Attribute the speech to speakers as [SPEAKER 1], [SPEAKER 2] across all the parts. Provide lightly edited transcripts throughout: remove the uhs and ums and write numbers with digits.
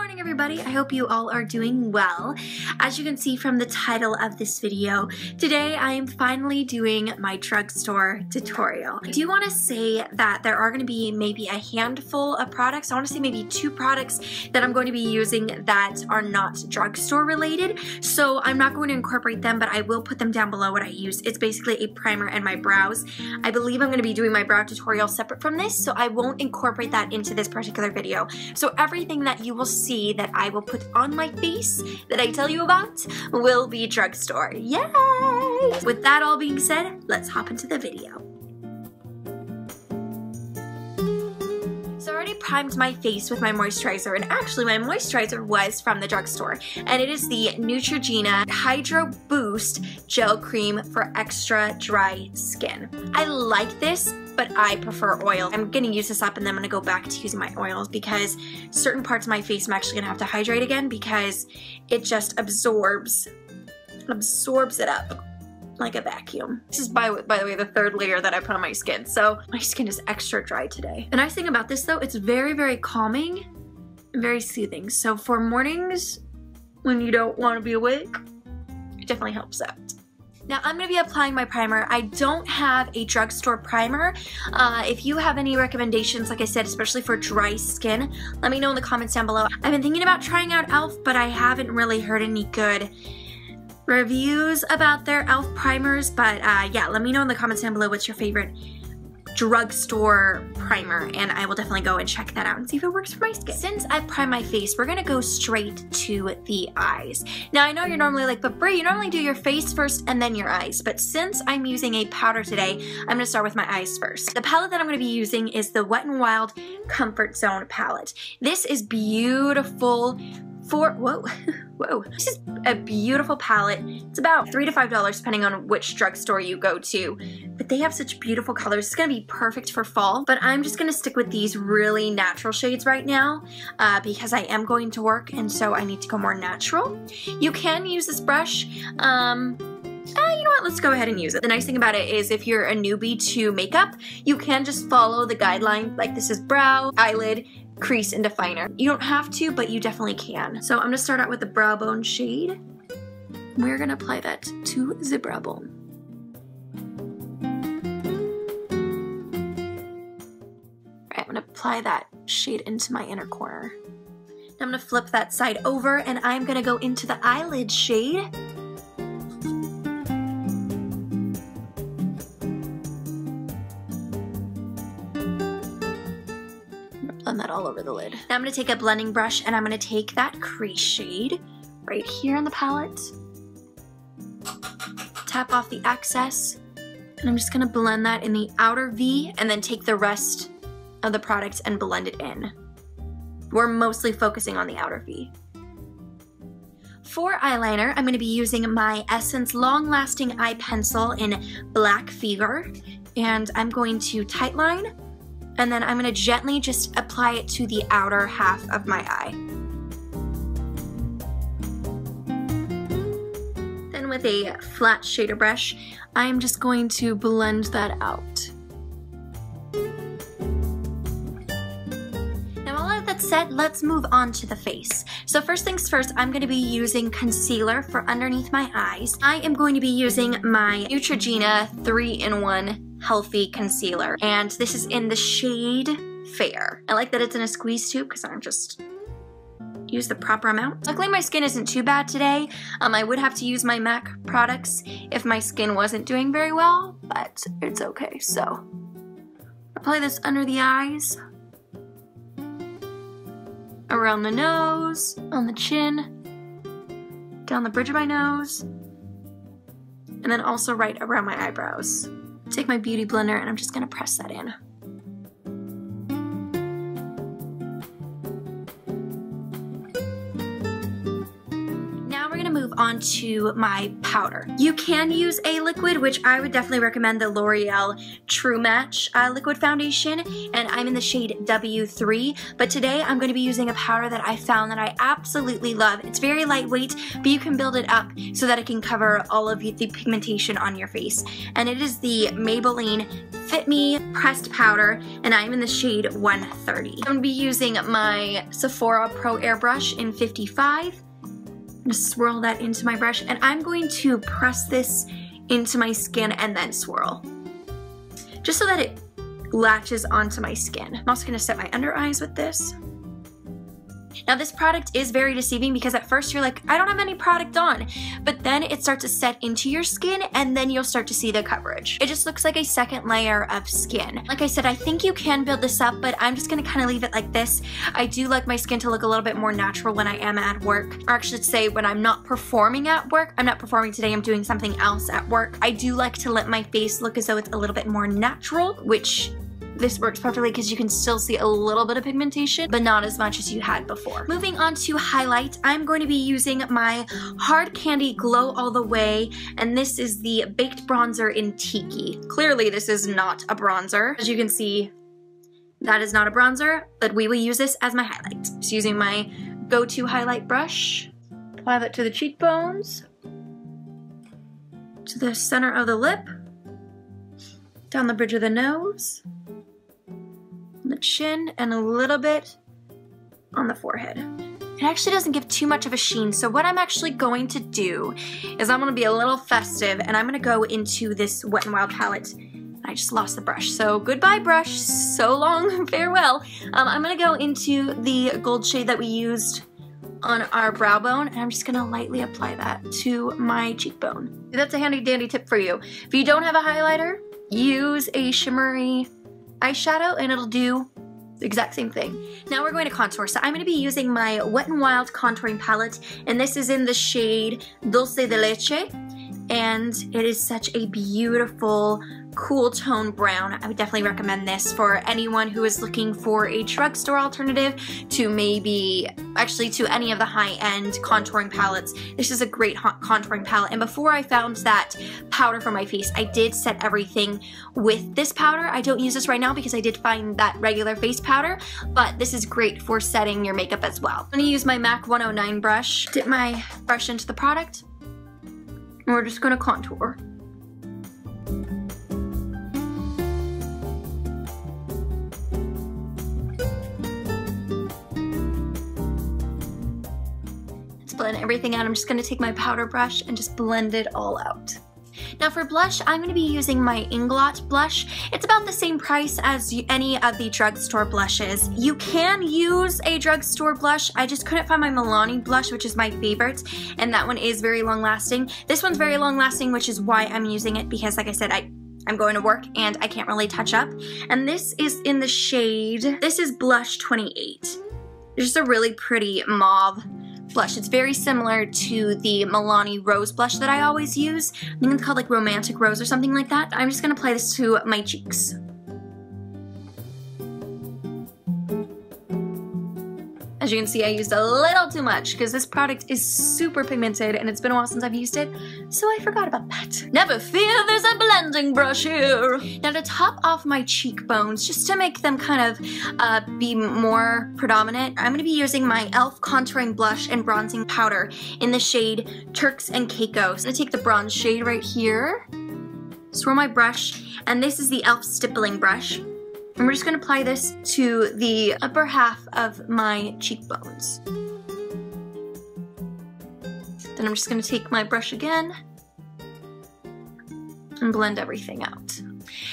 [SPEAKER 1] morning, everybody. I hope you all are doing well. As you can see from the title of this video, today I am finally doing my drugstore tutorial. I do want to say that there are going to be maybe a handful of products. I want to say maybe 2 products that I'm going to be using that are not drugstore related. So I'm not going to incorporate them, but I will put them down below what I use. It's basically a primer and my brows. I believe I'm going to be doing my brow tutorial separate from this, so I won't incorporate that into this particular video. So everything that you will see that I will put on my face that I tell you about will be drugstore. Yay! With that all being said, let's hop into the video. So I already primed my face with my moisturizer, and actually my moisturizer was from the drugstore, and it is the Neutrogena Hydro Boost Gel Cream for extra dry skin. I like this, but I prefer oil. I'm gonna use this up and then I'm gonna go back to using my oils because certain parts of my face I'm actually gonna have to hydrate again because it just absorbs it up like a vacuum. This is, by the way, the 3rd layer that I put on my skin, so my skin is extra dry today. The nice thing about this though, it's very, very calming and very soothing. So for mornings when you don't want to be awake, it definitely helps out. Now I'm going to be applying my primer. I don't have a drugstore primer. If you have any recommendations, like I said, especially for dry skin, let me know in the comments down below. I've been thinking about trying out e.l.f., but I haven't really heard any good reviews about their e.l.f. primers, but yeah, let me know in the comments down below what's your favorite drugstore primer, and I will definitely go and check that out and see if it works for my skin. Since I've primed my face, we're gonna go straight to the eyes. Now I know you're normally like, but Brie, you normally do your face first and then your eyes, but since I'm using a powder today, I'm gonna start with my eyes first. The palette that I'm gonna be using is the Wet n Wild Comfort Zone palette. This is beautiful for, whoa, this is a beautiful palette. It's about $3 to $5 depending on which drugstore you go to, but they have such beautiful colors. It's gonna be perfect for fall, but I'm just gonna stick with these really natural shades right now because I am going to work and so I need to go more natural. You can use this brush. You know what, let's go ahead and use it. The nice thing about it is if you're a newbie to makeup, you can just follow the guideline, like this is brow, eyelid, crease, and definer. You don't have to, but you definitely can. So I'm gonna start out with the brow bone shade. We're gonna apply that to the brow bone. All right, I'm gonna apply that shade into my inner corner. Now I'm gonna flip that side over and I'm gonna go into the eyelid shade. Blend that all over the lid. Now I'm going to take a blending brush and I'm going to take that crease shade right here on the palette, tap off the excess, and I'm just going to blend that in the outer V and then take the rest of the product and blend it in. We're mostly focusing on the outer V. For eyeliner, I'm going to be using my Essence Long Lasting Eye Pencil in Black Fever, and I'm going to tightline, and then I'm going to gently just apply it to the outer half of my eye. Then with a flat shader brush, I'm just going to blend that out. Now all of that said, let's move on to the face. So first things first, I'm going to be using concealer for underneath my eyes. I am going to be using my Neutrogena 3-in-1 Healthy Concealer, and this is in the shade Fair. I like that it's in a squeeze tube because I'm just use the proper amount. Luckily my skin isn't too bad today. I would have to use my MAC products if my skin wasn't doing very well, but it's okay. So apply this under the eyes, around the nose, on the chin, down the bridge of my nose, and then also right around my eyebrows. Take my beauty blender and I'm just gonna press that in. Now we're gonna move on to my powder. You can use a liquid, which I would definitely recommend the L'Oreal True Match liquid foundation, and I'm in the shade W3, but today I'm gonna be using a powder that I found that I absolutely love. It's very lightweight, but you can build it up so that it can cover all of the pigmentation on your face. And it is the Maybelline Fit Me pressed powder, and I'm in the shade 130. I'm gonna be using my Sephora Pro Airbrush in 55. I'm gonna swirl that into my brush, and I'm going to press this into my skin and then swirl, just so that it latches onto my skin. I'm also gonna set my under eyes with this. Now this product is very deceiving because at first you're like, I don't have any product on, but then it starts to set into your skin and then you'll start to see the coverage. It just looks like a second layer of skin. Like I said, I think you can build this up, but I'm just gonna kind of leave it like this. I do like my skin to look a little bit more natural when I am at work, or I should say when I'm not performing at work. I'm not performing today, I'm doing something else at work. I do like to let my face look as though it's a little bit more natural, which this works perfectly because you can still see a little bit of pigmentation, but not as much as you had before. Moving on to highlight, I'm going to be using my Hard Candy Glow All The Way, and this is the Baked Bronzer in Tiki. Clearly this is not a bronzer. As you can see, that is not a bronzer, but we will use this as my highlight. Just using my go-to highlight brush, apply that to the cheekbones, to the center of the lip, down the bridge of the nose, the chin, and a little bit on the forehead. It actually doesn't give too much of a sheen, so what I'm actually going to do is I'm going to be a little festive, and I'm going to go into this Wet n Wild palette. I just lost the brush, so goodbye brush, so long, farewell. I'm going to go into the gold shade that we used on our brow bone, and I'm just going to lightly apply that to my cheekbone. That's a handy dandy tip for you. If you don't have a highlighter, use a shimmery eyeshadow and it'll do the exact same thing. Now we're going to contour. So I'm going to be using my Wet n Wild contouring palette, and this is in the shade Dulce de Leche, and it is such a beautiful cool tone brown. I would definitely recommend this for anyone who is looking for a drugstore alternative to maybe, actually to any of the high-end contouring palettes. This is a great contouring palette, and before I found that powder for my face, I did set everything with this powder. I don't use this right now because I did find that regular face powder, but this is great for setting your makeup as well. I'm going to use my MAC 109 brush, dip my brush into the product, and we're just going to contour. Blend everything out. I'm just going to take my powder brush and just blend it all out. Now for blush, I'm going to be using my Inglot blush. It's about the same price as any of the drugstore blushes. You can use a drugstore blush. I just couldn't find my Milani blush, which is my favorite, and that one is very long lasting. This one's very long lasting, which is why I'm using it, because like I said, I'm going to work and I can't really touch up. And this is in the shade, this is Blush 28. It's just a really pretty mauve blush. It's very similar to the Milani Rose blush that I always use. I think it's called like Romantic Rose or something like that. I'm just going to apply this to my cheeks. As you can see, I used a little too much because this product is super pigmented and it's been a while since I've used it, so I forgot about that. Never fear, there's a blending brush here. Now to top off my cheekbones, just to make them kind of be more predominant, I'm going to be using my e.l.f. contouring blush and bronzing powder in the shade Turks and Caicos. I'm going to take the bronze shade right here, swirl my brush, and this is the e.l.f. stippling brush. And we're just going to apply this to the upper half of my cheekbones. Then I'm just going to take my brush again and blend everything out.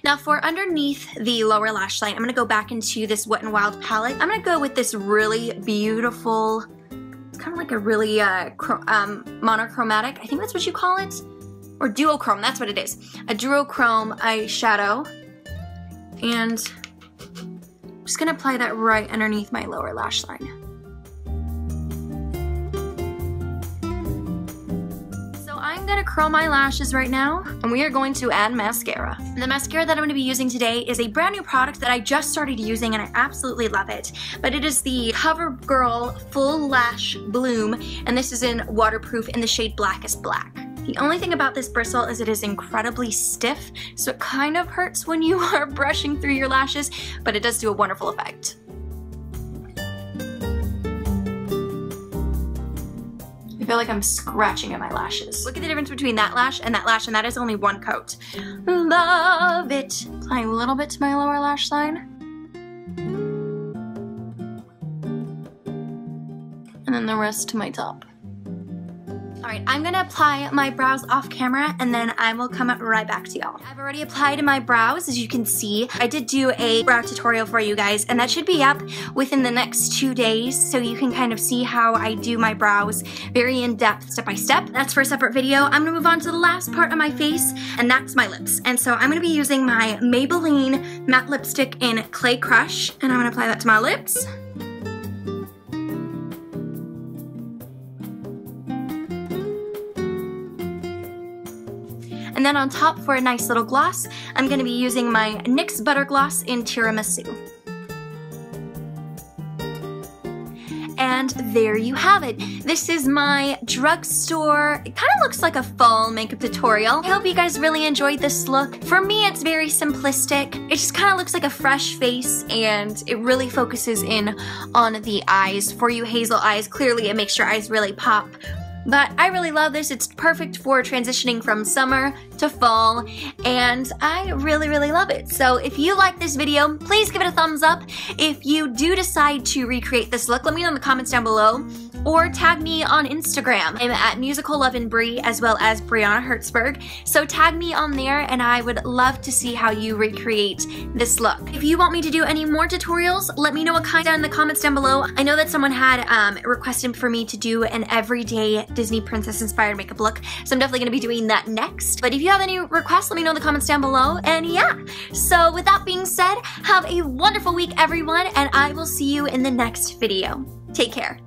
[SPEAKER 1] Now for underneath the lower lash line, I'm going to go back into this Wet n Wild palette. I'm going to go with this really beautiful, it's kind of like a really monochromatic, I think that's what you call it, or duochrome, that's what it is. A duochrome eyeshadow, and I'm just going to apply that right underneath my lower lash line. So I'm gonna curl my lashes right now, and we are going to add mascara. And the mascara that I'm gonna be using today is a brand new product that I just started using and I absolutely love it. But it is the CoverGirl Full Lash Bloom, and this is in waterproof in the shade Blackest Black. The only thing about this bristle is it is incredibly stiff, so it kind of hurts when you are brushing through your lashes, but it does do a wonderful effect. I feel like I'm scratching at my lashes. Look at the difference between that lash, and that is only one coat. Love it. Applying a little bit to my lower lash line. And then the rest to my top. Alright, I'm gonna apply my brows off camera and then I will come right back to y'all. I've already applied my brows, as you can see. I did do a brow tutorial for you guys, and that should be up within the next 2 days, so you can kind of see how I do my brows very in depth, step by step. That's for a separate video. I'm gonna move on to the last part of my face, and that's my lips. And so I'm gonna be using my Maybelline matte lipstick in Clay Crush, and I'm gonna apply that to my lips. And then on top for a nice little gloss, I'm going to be using my NYX Butter Gloss in Tiramisu. And there you have it. This is my drugstore. It kind of looks like a fall makeup tutorial. I hope you guys really enjoyed this look. For me, it's very simplistic. It just kind of looks like a fresh face, and it really focuses in on the eyes. For you hazel eyes, clearly it makes your eyes really pop. But I really love this. It's perfect for transitioning from summer to fall, and I really, really love it. So if you like this video, please give it a thumbs up. If you do decide to recreate this look, let me know in the comments down below, or tag me on Instagram. I'm at MusicalLoveandBri, as well as Brianna Hertzberg. So tag me on there, and I would love to see how you recreate this look. If you want me to do any more tutorials, let me know what kind down in the comments down below. I know that someone had requested for me to do an everyday Disney princess inspired makeup look, so I'm definitely gonna be doing that next. But if you have any requests, let me know in the comments down below. And yeah, so with that being said, have a wonderful week everyone, and I will see you in the next video. Take care.